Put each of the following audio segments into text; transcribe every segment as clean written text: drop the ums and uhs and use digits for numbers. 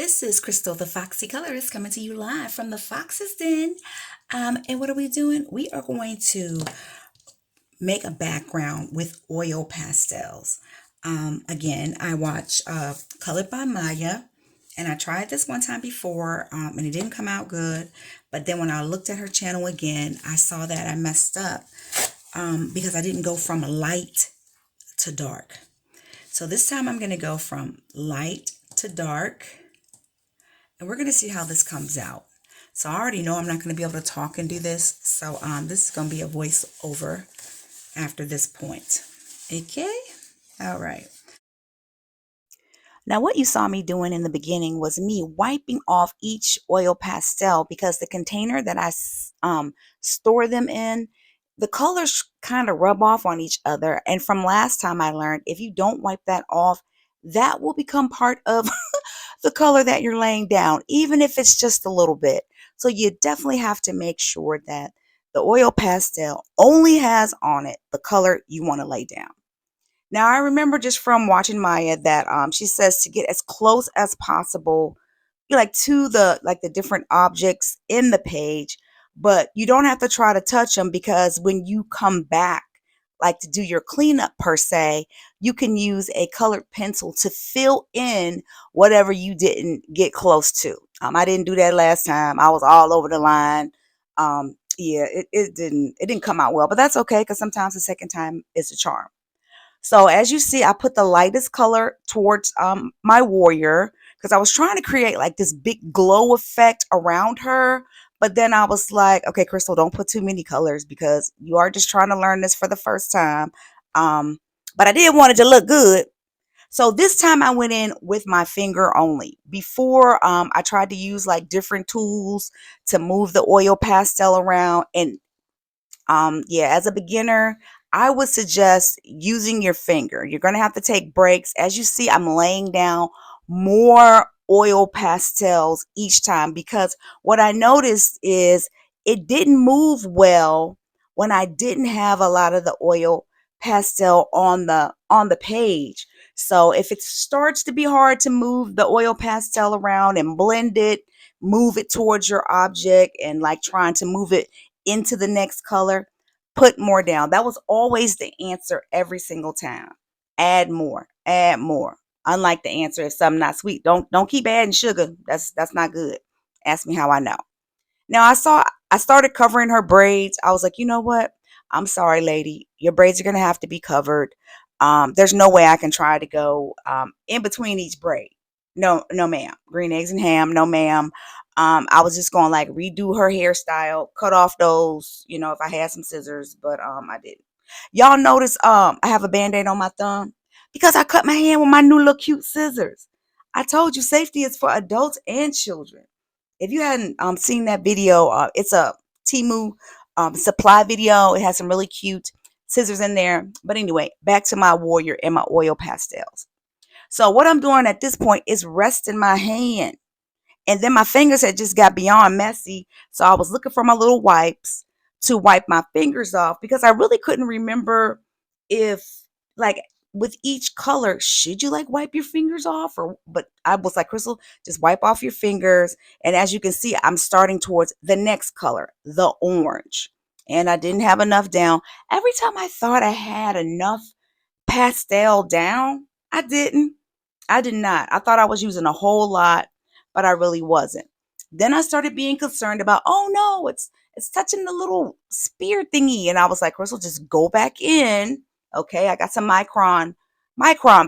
This is Crystal the FOXYCOLORIST coming to you live from the Fox's Den. And what are we doing? We are going to make a background with oil pastels. Again, I watch Colored by Maya, and I tried this one time before, and it didn't come out good. But then when I looked at her channel again, I saw that I messed up because I didn't go from light to dark. So this time I'm going to go from light to dark. And we're going to see how this comes out. So I already know I'm not going to be able to talk and do this. So this is going to be a voiceover after this point. Okay? All right. Now what you saw me doing in the beginning was me wiping off each oil pastel because the container that I store them in, the colors kind of rub off on each other. And from last time I learned, if you don't wipe that off, that will become part of the color that you're laying down, even if it's just a little bit. So you definitely have to make sure that the oil pastel only has on it the color you want to lay down. Now, I remember just from watching Maya that she says to get as close as possible, to the different objects in the page, but you don't have to try to touch them because when you come back, like to do your cleanup per se, you can use a colored pencil to fill in whatever you didn't get close to. I didn't do that last time. I was all over the line. Yeah, it didn't come out well, but that's okay because sometimes the second time is a charm. So as you see, I put the lightest color towards my warrior because I was trying to create like this big glow effect around her. But then I was like, okay, Crystal, don't put too many colors because you are just trying to learn this for the first time. But I did want it to look good. So this time I went in with my finger only. Before, I tried to use like different tools to move the oil pastel around. And yeah, as a beginner, I would suggest using your finger. You're going to have to take breaks. As you see, I'm laying down more oil pastels each time because what I noticed is it didn't move well when I didn't have a lot of the oil pastel on the page. So if it starts to be hard to move the oil pastel around and blend it, move it towards your object and like trying to move it into the next color, put more down. That was always the answer every single time. Add more, add more. Unlike the answer if something not sweet. Don't keep adding sugar. That's not good. Ask me how I know. Now I started covering her braids. I was like, you know what? I'm sorry, lady. Your braids are gonna have to be covered. There's no way I can try to go in between each braid. No, no, ma'am. Green eggs and ham, no, ma'am. I was just going to like redo her hairstyle, cut off those, if I had some scissors, but I didn't. Y'all notice I have a band-aid on my thumb because I cut my hand with my new little cute scissors. I told you safety is for adults and children. If you hadn't seen that video, it's a Timu supply video. It has some really cute scissors in there. But anyway, back to my warrior and my oil pastels. So what I'm doing at this point is resting my hand. And then my fingers had just got beyond messy. So I was looking for my little wipes to wipe my fingers off because I really couldn't remember if like with each color, should you like wipe your fingers off or but I was like, Crystal, just wipe off your fingers. And as you can see, I'm starting towards the next color, the orange. And I didn't have enough down. Every time I thought I had enough pastel down, I didn't. I did not. I thought I was using a whole lot, but I really wasn't. Then I started being concerned about, oh no, it's touching the little spear thingy. And I was like, Crystal, just go back in. Okay, I got some micron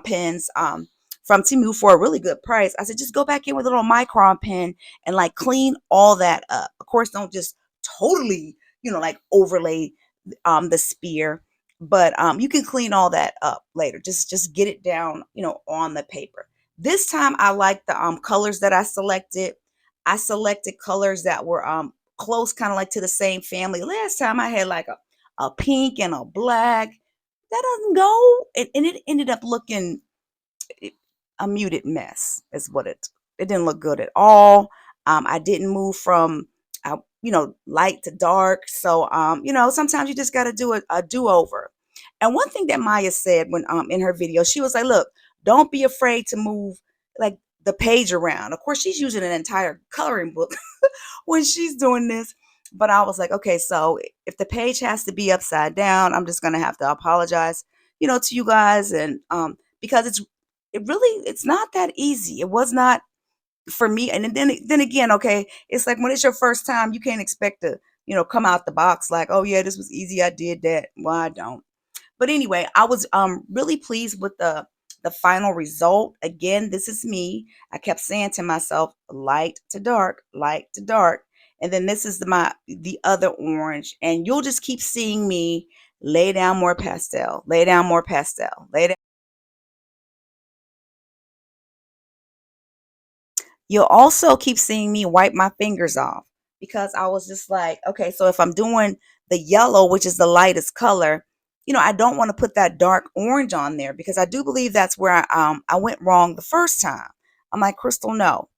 pens from Timu for a really good price. I said, just go back in with a little micron pen and like clean all that up. Of course, don't just totally, like overlay the spear, but you can clean all that up later. Just get it down, on the paper. This time I like the colors that I selected. I selected colors that were close, kind of like to the same family. Last time I had like a pink and a black. That doesn't go, and it ended up looking a muted mess. Is what it didn't look good at all. I didn't move from light to dark. So sometimes you just got to do a do-over. And one thing that Maya said when in her video, she was like, look, don't be afraid to move like the page around. Of course, she's using an entire coloring book when she's doing this. But I was like, okay, so if the page has to be upside down, I'm just gonna have to apologize, to you guys, and because it's not that easy. It was not for me. And then again, okay, it's like when it's your first time, you can't expect to, come out the box like, oh yeah, this was easy. I did that. Well, I don't. But anyway, I was really pleased with the final result. Again, this is me. I kept saying to myself, light to dark, light to dark. And then this is the other orange. And you'll just keep seeing me lay down more pastel, lay down more pastel, lay down. You'll also keep seeing me wipe my fingers off because I was just like, okay, so if I'm doing the yellow, which is the lightest color, I don't want to put that dark orange on there because I do believe that's where I went wrong the first time. I'm like, Crystal, no,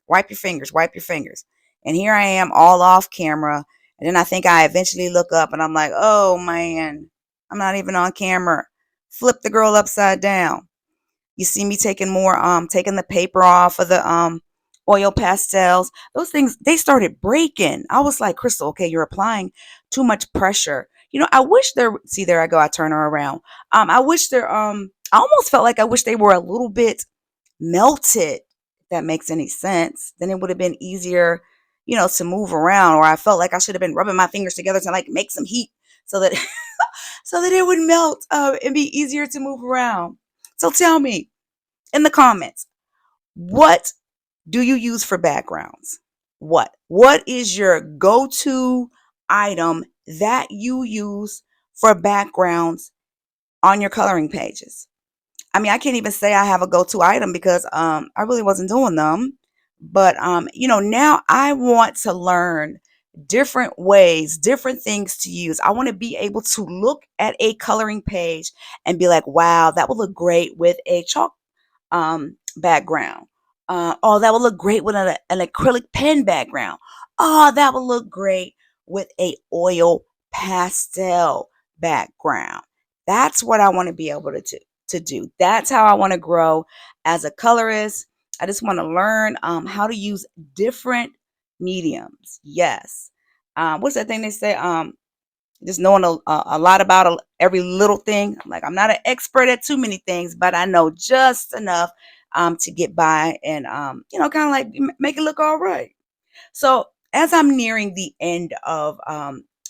wipe your fingers, wipe your fingers. And here I am all off camera. And then I think I eventually look up and I'm like, oh man, I'm not even on camera. Flip the girl upside down. You see me taking the paper off of the oil pastels. Those things, they started breaking. I was like, Crystal, okay, you're applying too much pressure. I wish see, there I go, I turn her around. I wish I almost felt like I wish they were a little bit melted, if that makes any sense. Then it would have been easier, to move around, or I felt like I should have been rubbing my fingers together to like make some heat so that so that it would melt and be easier to move around. So tell me in the comments, what do you use for backgrounds? What is your go-to item that you use for backgrounds on your coloring pages? I mean, I can't even say I have a go-to item because I really wasn't doing them. But now I want to learn different ways, different things to use. I want to be able to look at a coloring page and be like, wow, that would look great with a chalk background. Oh, that would look great with an acrylic pen background. Oh, that would look great with a oil pastel background. That's what I want to be able to do. That's how I want to grow as a colorist. I just want to learn how to use different mediums. Yes. What's that thing they say? Just knowing a lot about every little thing. Like, I'm not an expert at too many things, but I know just enough to get by and kind of like make it look all right. So as I'm nearing the end of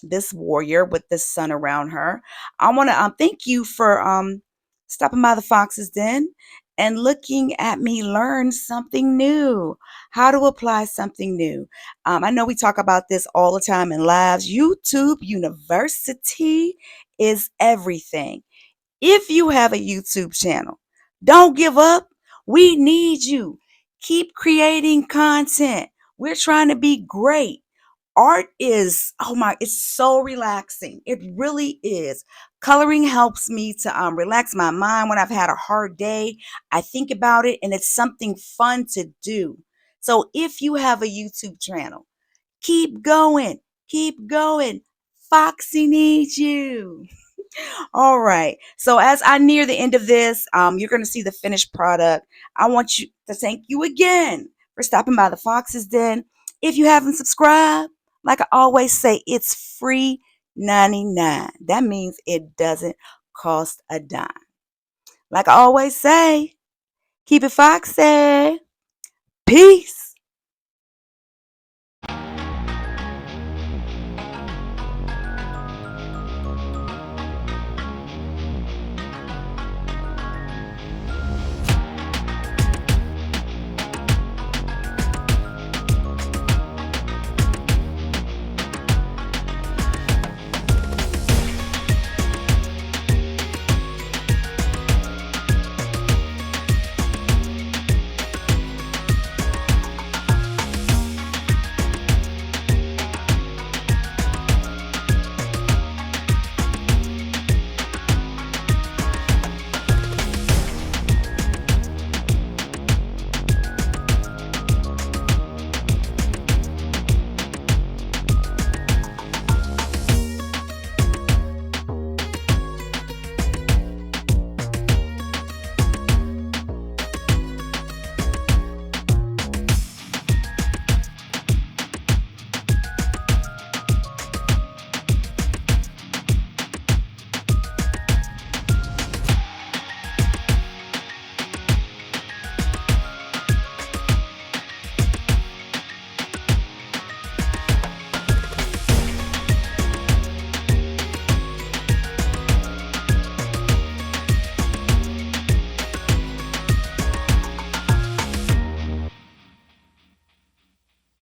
this warrior with the sun around her, I want to thank you for stopping by the Fox's Den and looking at me learn something new, how to apply something new. I know we talk about this all the time in lives. YouTube University is everything. If you have a YouTube channel, don't give up. We need you. Keep creating content. We're trying to be great. Art is, oh my, it's so relaxing. It really is. Coloring helps me to relax my mind when I've had a hard day. I think about it and it's something fun to do. So if you have a YouTube channel, keep going. Keep going. Foxy needs you. All right. So as I near the end of this, you're going to see the finished product. I want you to thank you again for stopping by the Fox's Den. If you haven't subscribed, like I always say, it's free 99. That means it doesn't cost a dime. Like I always say, keep it foxy. Peace.